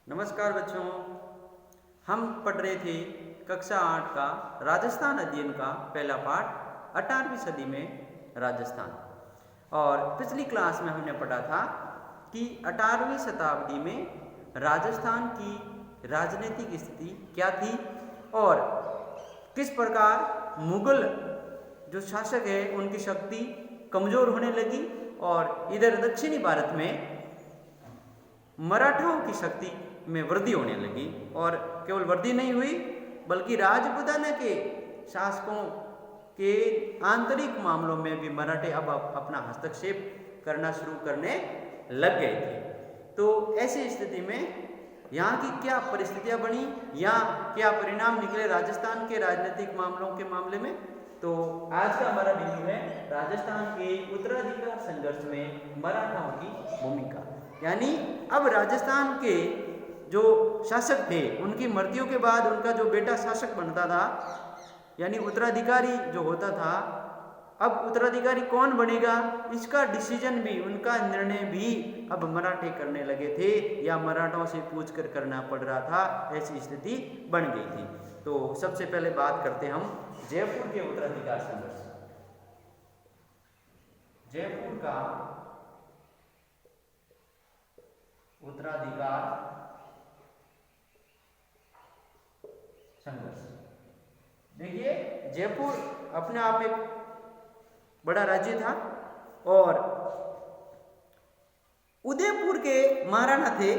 नमस्कार बच्चों, हम पढ़ रहे थे कक्षा 8 का राजस्थान अध्ययन का पहला पाठ 18वीं सदी में राजस्थान। और पिछली क्लास में हमने पढ़ा था कि 18वीं शताब्दी में राजस्थान की राजनीतिक स्थिति क्या थी और किस प्रकार मुगल जो शासक है उनकी शक्ति कमज़ोर होने लगी और इधर दक्षिणी भारत में मराठाओं की शक्ति में वृद्धि होने लगी। और केवल वृद्धि नहीं हुई बल्कि राजपुताना के शासकों के आंतरिक मामलों में भी मराठे अब अपना हस्तक्षेप करना शुरू करने लग गए थे। तो ऐसी स्थिति में यहाँ की क्या परिस्थितियाँ बनी या क्या परिणाम निकले राजस्थान के राजनीतिक मामलों के मामले में, तो आज का हमारा वीडियो है राजस्थान के उत्तराधिकार संघर्ष में मराठाओं की भूमिका। यानी अब राजस्थान के जो शासक थे उनकी मृत्यु के बाद उनका जो बेटा शासक बनता था यानी उत्तराधिकारी जो होता था, अब उत्तराधिकारी कौन बनेगा इसका डिसीजन भी, उनका निर्णय भी अब मराठे करने लगे थे या मराठों से पूछकर करना पड़ रहा था। ऐसी स्थिति बन गई थी। तो सबसे पहले बात करते हम जयपुर के उत्तराधिकार संघर्ष। जयपुर का उत्तराधिकार संघर्ष। देखिए, जयपुर अपने आप में बड़ा राज्य था और उदयपुर के महाराणा थे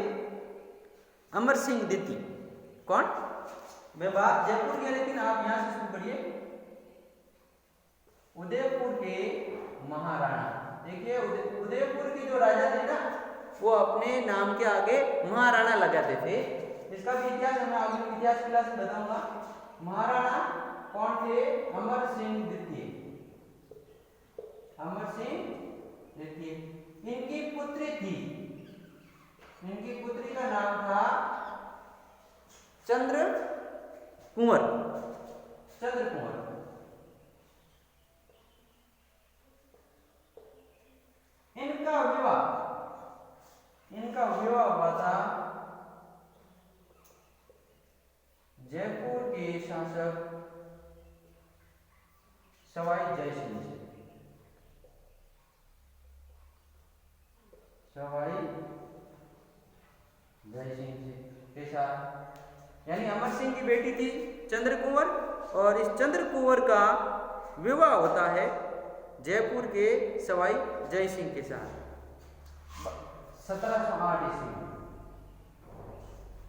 अमर सिंह द्वितीय। कौन? मैं बात जयपुर की, लेकिन आप यहां से शुरू करिए। उदयपुर के महाराणा। देखिए, उदयपुर के जो राजा थे ना, वो अपने नाम के आगे महाराणा लगाते थे। इसका भी इतिहास मैं आगे इतिहास क्लास में बताऊंगा। महाराणा कौन थे? अमर सिंह द्वितीय। अमर सिंह द्वितीय। इनकी पुत्री थी, इनकी पुत्री का नाम था चंद्र कुंवर। चंद्र कुंवर। इनका विवाह हुआ था जयपुर के शासक सवाई जयसिंह से। सवाई जयसिंह से के साथ, यानी अमर सिंह की बेटी थी चंद्र कुंवर और इस चंद्र कुंवर का विवाह होता है जयपुर के सवाई जयसिंह के साथ 1708 ईस्वी।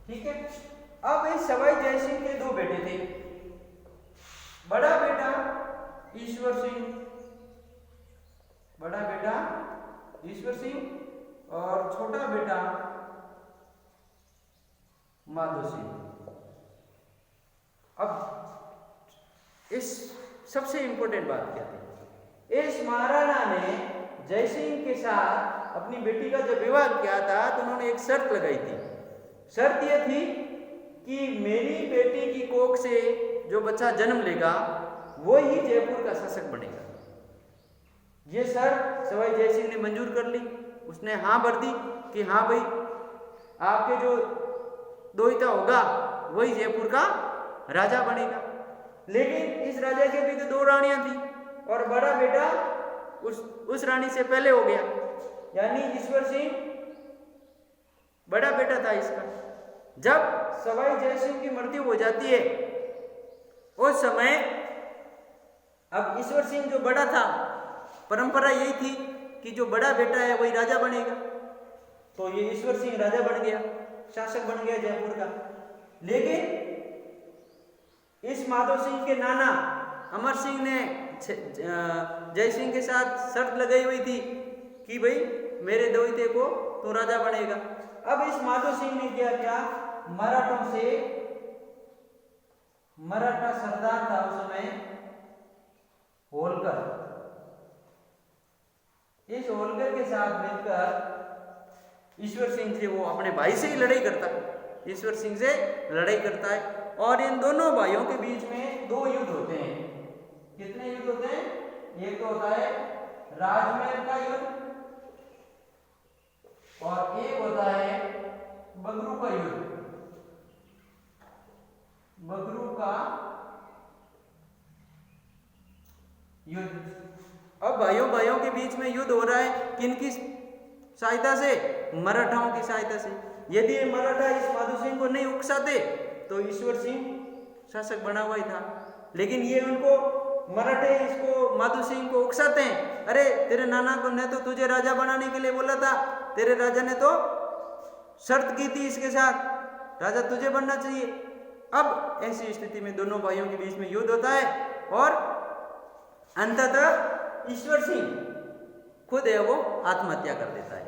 ठीक है। अब इस सवाई जयसिंह के दो बेटे थे। बड़ा बेटा ईश्वर सिंह, बड़ा बेटा ईश्वर सिंह और छोटा बेटा माधो सिंह। अब इस सबसे इंपॉर्टेंट बात क्या थी, इस महाराणा ने जयसिंह के साथ अपनी बेटी का जब विवाह किया था तो उन्होंने एक शर्त लगाई थी। शर्त यह थी कि मेरी बेटी की कोख से जो बच्चा जन्म लेगा वो ही जयपुर का शासक बनेगा। ये शर्त सवाई जयसिंह ने मंजूर कर ली। उसने हाँ भर दी कि हाँ भाई, आपके जो दोहिता होगा वही जयपुर का राजा बनेगा। लेकिन इस राजा के भी तो दो रानियां थी और बड़ा बेटा उस रानी से पहले हो गया, यानी ईश्वर सिंह बड़ा बेटा था इसका। जब सवाई जयसिंह की मृत्यु हो जाती है उस समय अब ईश्वर सिंह जो बड़ा था, परंपरा यही थी कि जो बड़ा बेटा है वही राजा बनेगा। तो ये ईश्वर सिंह राजा बन गया, शासक बन गया जयपुर का। लेकिन इस माधो सिंह के नाना अमर सिंह ने जयसिंह के साथ शर्त लगाई हुई थी कि भाई मेरे दोहिते को तो राजा बनेगा। अब इस माधो सिंह ने क्या मराठों से, मराठा सरदार था उस समय होलकर, इस होलकर के साथ मिलकर ईश्वर सिंह से, वो अपने भाई से ही लड़ाई करता है, ईश्वर सिंह से लड़ाई करता है। और इन दोनों भाइयों के बीच में दो युद्ध होते हैं। कितने युद्ध होते हैं? एक तो होता है राजमहल का युद्ध और एक होता है बगरू का युद्ध, बगरू का युद्ध। अब भाइयों भाइयों के बीच में युद्ध हो रहा है, किनकी सहायता से? मराठाओं की सहायता से। यदि ये मराठा इस माधो सिंह को नहीं उकसाते तो ईश्वर सिंह शासक बना हुआ ही था, लेकिन ये उनको मराठे इसको माधो सिंह को उकसाते हैं, अरे तेरे नाना को ने तो तुझे राजा बनाने के लिए बोला था, तेरे राजा ने तो शर्त की थी इसके साथ, राजा तुझे बनना चाहिए। अब ऐसी स्थिति में दोनों भाइयों के बीच में युद्ध होता है और अंततः ईश्वर सिंह खुद है वो आत्महत्या कर देता है।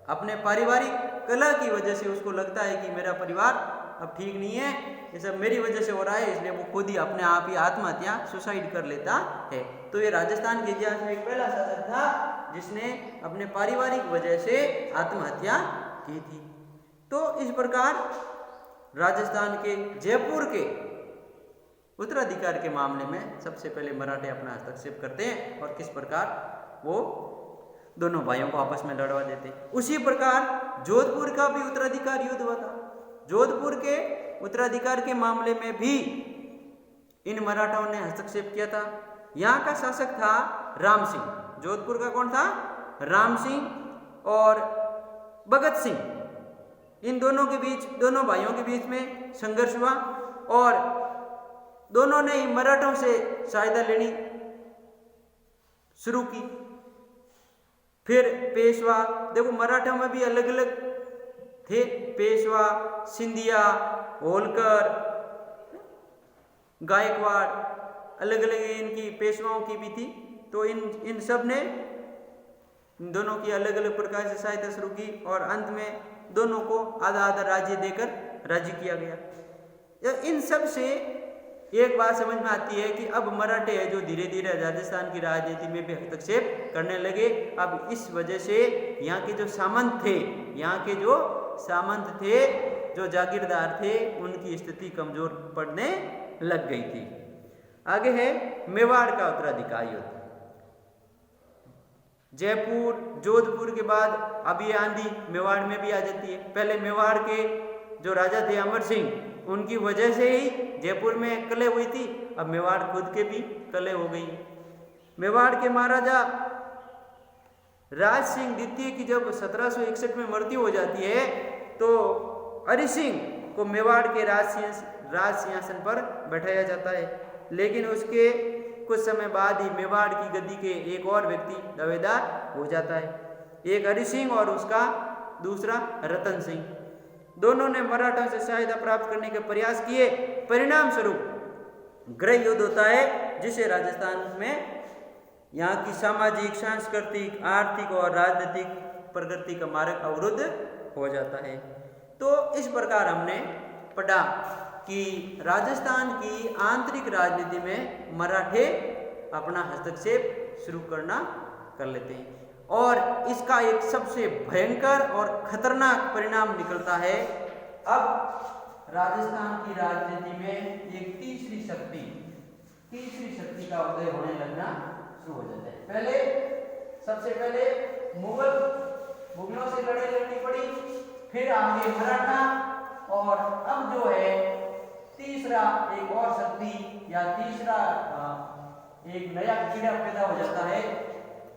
अपने पारिवारिक कलह की वजह से उसको लगता है कि मेरा परिवार अब ठीक नहीं है, ये सब मेरी वजह से हो रहा है, इसलिए वो खुद ही अपने आप ही आत्महत्या सुसाइड कर लेता है। तो ये राजस्थान के इतिहास में एक पहला शासक था जिसने अपने पारिवारिक वजह से आत्महत्या की थी। तो इस प्रकार राजस्थान के जयपुर के उत्तराधिकार के मामले में सबसे पहले मराठे अपना हस्तक्षेप करते हैं और किस प्रकार वो दोनों भाइयों को आपस में लड़वा देते। उसी प्रकार जोधपुर का भी उत्तराधिकार युद्ध हुआ था। जोधपुर के उत्तराधिकार के मामले में भी इन मराठाओं ने हस्तक्षेप किया था। यहाँ का शासक था राम सिंह। जोधपुर का कौन था? राम सिंह और भगत सिंह। इन दोनों के बीच, दोनों भाइयों के बीच में संघर्ष हुआ और दोनों ने मराठों से सहायता लेनी शुरू की। फिर पेशवा, देखो मराठा में भी अलग अलग थे, पेशवा, सिंधिया, होलकर, गायकवाड़, अलग अलग इनकी पेशवाओं की भी थी। तो इन सब ने इन दोनों की अलग अलग प्रकार से सहायता शुरू की और अंत में दोनों को आधा आधा राज्य देकर राजी किया गया। इन सब से एक बात समझ में आती है कि अब मराठे है जो धीरे धीरे राजस्थान की राजनीति में भी हस्तक्षेप करने लगे। अब इस वजह से यहाँ के जो सामंत थे, यहाँ के जो सामंत थे, जो जागीरदार थे, उनकी स्थिति कमजोर पड़ने लग गई थी। आगे है मेवाड़ का उत्तराधिकार युद्ध। जयपुर, जोधपुर के बाद अब ये आंधी मेवाड़ में भी आ जाती है। पहले मेवाड़ के जो राजा थे अमर सिंह, उनकी वजह से ही जयपुर में कलह हुई थी। अब मेवाड़ खुद के भी कलह हो गई। मेवाड़ के महाराजा राज सिंह द्वितीय की जब 1761 में मृत्यु हो जाती है तो हरि सिंह को मेवाड़ के राज सिंहासन पर बैठाया जाता है। लेकिन उसके कुछ समय बाद ही मेवाड़ की गद्दी के एक और व्यक्ति दावेदार हो जाता है, एक हरि सिंह और उसका दूसरा रतन सिंह। दोनों ने मराठों से सहायता प्राप्त करने के प्रयास किए। परिणाम स्वरूप गृह युद्ध होता है, जिसे राजस्थान में यहाँ की सामाजिक, सांस्कृतिक, आर्थिक और राजनीतिक प्रगति का मार्ग अवरुद्ध हो जाता है। तो इस प्रकार हमने पढ़ा कि राजस्थान की आंतरिक राजनीति में मराठे अपना हस्तक्षेप शुरू कर लेते हैं और इसका एक सबसे भयंकर और खतरनाक परिणाम निकलता है। अब राजस्थान की राजनीति में एक तीसरी शक्ति का उदय होने लगना शुरू हो जाता है। सबसे पहले मुगलों से लड़ाई लड़नी पड़ी, फिर आगे मराठा और अब जो है तीसरा एक और शक्ति या तीसरा एक नया कीड़ा पैदा हो जाता है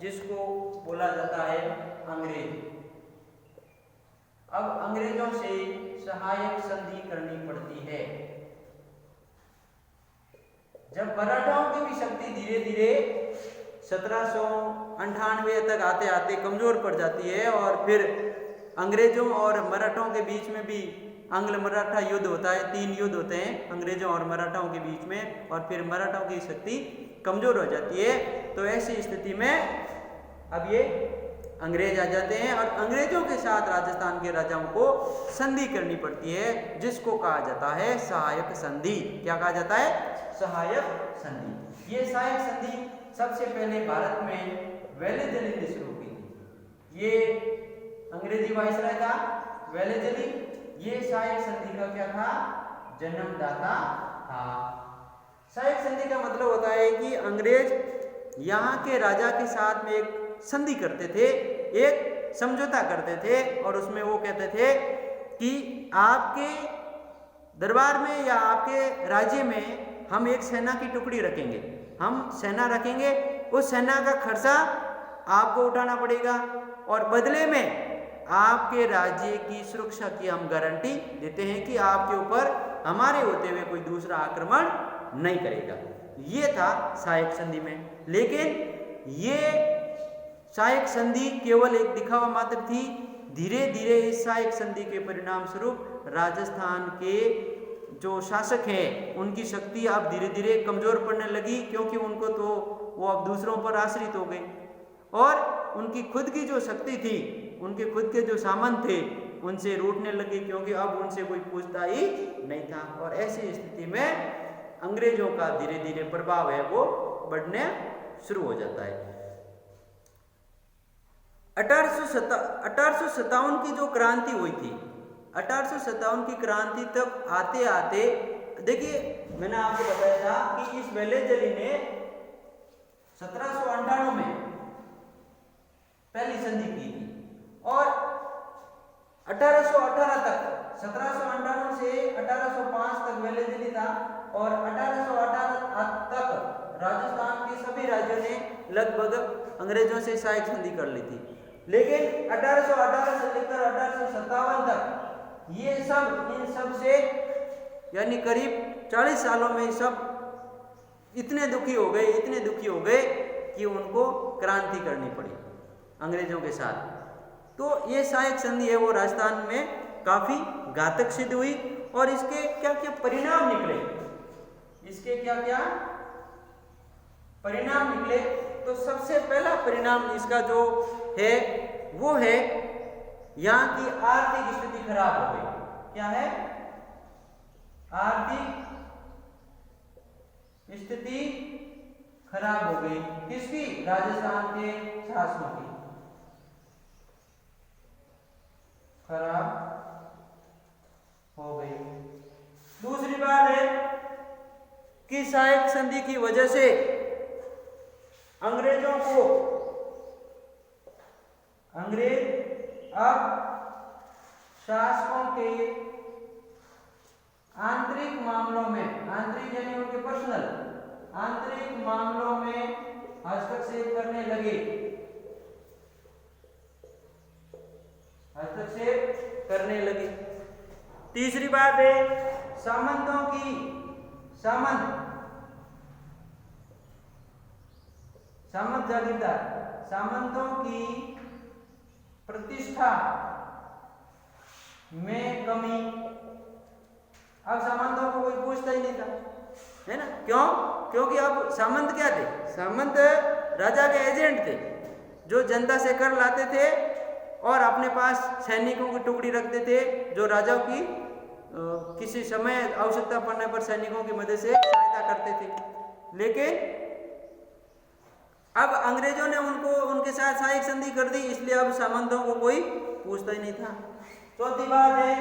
जिसको बोला जाता है अंग्रेज। अब अंग्रेजों से सहायक संधि करनी पड़ती है। जब मराठाओं की भी शक्ति धीरे धीरे 1798 तक आते आते कमजोर पड़ जाती है और फिर अंग्रेजों और मराठों के बीच में भी आंग्ल मराठा युद्ध होता है। 3 युद्ध होते हैं अंग्रेजों और मराठाओं के बीच में और फिर मराठाओं की शक्ति कमजोर हो जाती है। तो ऐसी स्थिति में अब ये अंग्रेज आ जाते हैं और अंग्रेजों के साथ राजस्थान के राजाओं को संधि करनी पड़ती है, जिसको कहा जाता है सहायक संधि। क्या कहा जाता है? सहायक संधि। ये सहायक संधि सबसे पहले भारत में वेलेजली ने शुरू की थी। ये अंग्रेजी वाइसराय था वेलेजली। ये सहायक संधि का क्या था? जन्मदाता था। सहायक संधि का मतलब होता है कि अंग्रेज यहाँ के राजा के साथ में एक संधि करते थे, एक समझौता करते थे और उसमें वो कहते थे कि आपके दरबार में या आपके राज्य में हम एक सेना की टुकड़ी रखेंगे, हम सेना रखेंगे, उस सेना का खर्चा आपको उठाना पड़ेगा और बदले में आपके राज्य की सुरक्षा की हम गारंटी देते हैं कि आपके ऊपर हमारे होते हुए कोई दूसरा आक्रमण नहीं करेगा। ये था सहायक संधि में। लेकिन ये सहायक संधि केवल एक दिखावा मात्र थी। धीरे धीरे इस सहायक संधि के परिणाम स्वरूप राजस्थान के जो शासक हैं उनकी शक्ति अब धीरे धीरे कमजोर पड़ने लगी, क्योंकि उनको तो वो अब दूसरों पर आश्रित हो गए और उनकी खुद की जो शक्ति थी, उनके खुद के जो सामंत थे उनसे रूठने लगे, क्योंकि अब उनसे कोई पूछता ही नहीं था। और ऐसी स्थिति में अंग्रेजों का धीरे धीरे प्रभाव है वो बढ़ने शुरू हो जाता है। 1857 की जो क्रांति हुई थी, 1857 की क्रांति तक आते आते देखिए, मैंने आपको बताया था कि इस वेलेजली ने 1798 में पहली संधि की थी और 1818 तक, 1798 से 1805 तक वेलेजली था और 1818 तक राजस्थान के सभी राज्यों ने लगभग अंग्रेजों से सहायक संधि कर ली थी। लेकिन 1818 से लेकर 1857 तक ये सब इन सब से यानी करीब 40 सालों में सब इतने दुखी हो गए कि उनको क्रांति करनी पड़ी अंग्रेजों के साथ। तो ये सहायक संधि है वो राजस्थान में काफी घातक सिद्ध हुई और इसके क्या क्या परिणाम निकले, तो सबसे पहला परिणाम इसका जो है वो है यहाँ की आर्थिक स्थिति खराब हो गई। क्या है? आर्थिक स्थिति खराब हो गई। किसकी? राजस्थान के शासकों की खराब हो गई। दूसरी बात है कि सहायक संधि की वजह से अंग्रेज अब शासकों के आंतरिक मामलों में, आंतरिक यानी उनके पर्सनल आंतरिक मामलों में हस्तक्षेप करने लगे। तीसरी बात है सामंत जागीरदार, सामंतों की प्रतिष्ठा में कमी। अब सामंतों को कोई पूछता ही नहीं था, है ना? क्यों? क्योंकि अब सामंत क्या थे? सामंत राजा के एजेंट थे जो जनता से कर लाते थे और अपने पास सैनिकों की टुकड़ी रखते थे जो राजा की किसी समय आवश्यकता पड़ने पर सैनिकों की मदद से सहायता करते थे। लेकिन अब अंग्रेजों ने उनके साथ सहायक संधि कर दी, इसलिए अब सामंतों को कोई पूछता ही नहीं था। चौथी बात है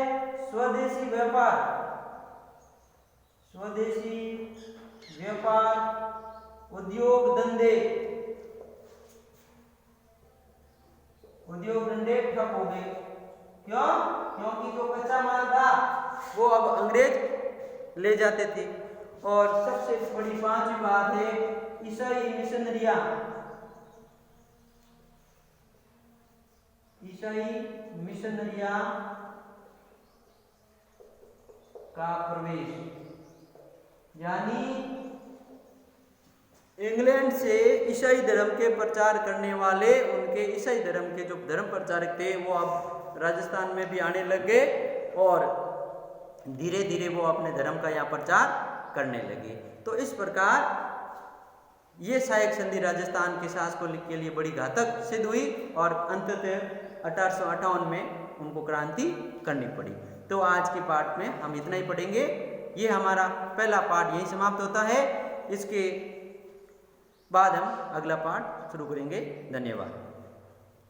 स्वदेशी व्यापार, उद्योग धंधे ठप हो गए। क्यों? क्योंकि जो कच्चा माल था वो अब अंग्रेज ले जाते थे। और सबसे बड़ी पांचवी बात है ईसाई मिशनरियां का प्रवेश, यानी इंग्लैंड से ईसाई धर्म के प्रचार करने वाले, उनके ईसाई धर्म के जो धर्म प्रचारक थे वो अब राजस्थान में भी आने लग गए और धीरे धीरे वो अपने धर्म का यहाँ प्रचार करने लगे। तो इस प्रकार ये सहायक संधि राजस्थान के शासकों के लिए बड़ी घातक सिद्ध हुई और अंततः 1858 में उनको क्रांति करनी पड़ी। तो आज के पाठ में हम इतना ही पढ़ेंगे। ये हमारा पहला पाठ यहीं समाप्त होता है। इसके बाद हम अगला पाठ शुरू करेंगे। धन्यवाद।